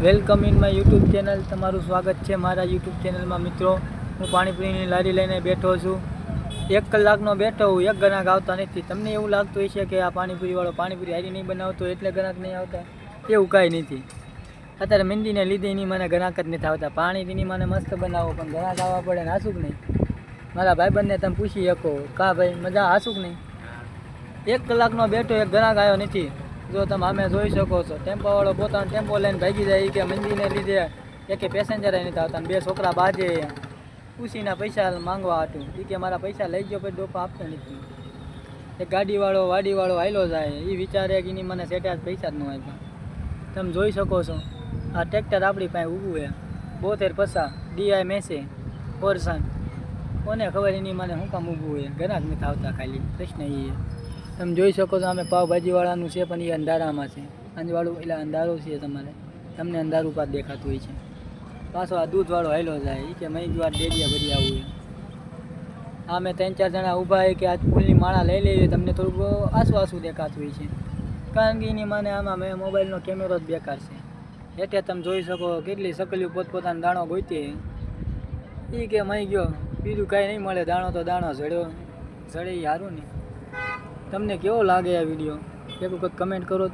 Welcome in my YouTube channel. તમારું સ્વાગત છે મારા યુટ્યુબ ચેનલમાં. મિત્રો, હું પાણીપુરીની લારી લઈને બેઠો છું. 1 કલાકનો બેઠો હું, એક ગ્રાહક આવતા નથી. તમને એવું લાગતું હશે કે આ પાણીપુરીવાળો પાણીપુરી હારી નહીં બનાવતો એટલે ગ્રાહક નહીં આવતા? એવું કાંઈ નથી. અત્યારે મહેંદીને લીધે એની મને ગ્રાહક જ નથી આવતા. પાણીપુરી મને મસ્ત બનાવો પણ ગ્રાહક આવવા પડે ને. હાસું કે નહીં? મારા ભાઈબંધને તમે પૂછી શકો, કા ભાઈ મજા? હાસું કે નહીં? 1 કલાકનો બેઠો, એક ગ્રાહક આવ્યો નથી. જો તમે અમે જોઈ શકો છો, ટેમ્પોવાળો પોતાનો ટેમ્પો લઈને ભાગી જાય કે મંદિરને લીધે એક પેસેન્જર નથી આવતા. 2 છોકરા બાજે પૂછીને પૈસા માંગવા હતું. એ કે મારા પૈસા લઈ ગયો, પછી ડોપા આપતો નથી. એક વાડીવાળો હાલો જાય, એ વિચારે કે એની મને સેટા પૈસા જ ન આપ્યા. તમે જોઈ શકો છો, આ ટ્રેક્ટર આપણી પાસે ઊભું છે 72 DI મેસે ઓરસન. કોને ખબર એની મને શું કામ ઊભું હોય? ગ્રાહક નથી આવતા, ખાલી પ્રશ્ન એ છે. તમે જોઈ શકો છો, અમે પાવભાજીવાળાનું છે પણ એ અંધારામાં છે. અંજવાળું એટલે અંધારું છે, તમને અંધારું પાસ દેખાતું હોય છે. પાછો આ દૂધવાળો હાલો જાય, એ કે મહીદ્વાર ડેડિયા ભરી આવવું છે. આ મેં 3-4 જણા ઊભા હોય કે આ ફૂલની માળા લઈ લેવી, તમને થોડુંક આસું દેખાતું હોય છે. કારણ કે એની મને આમાં મેં મોબાઈલનો કેમેરો જ બેકાર છે. એટલે તમે જોઈ શકો કેટલી સકલીઓ પોતપોતાનો દાણો ગોતી. એ કે મહી ગયો, બીજું કાંઈ નહીં મળે. દાણો તો દાણો જડે એ સારું ને. તમને કેવો લાગે આ વિડીયો? એક વખત કમેન્ટ કરો.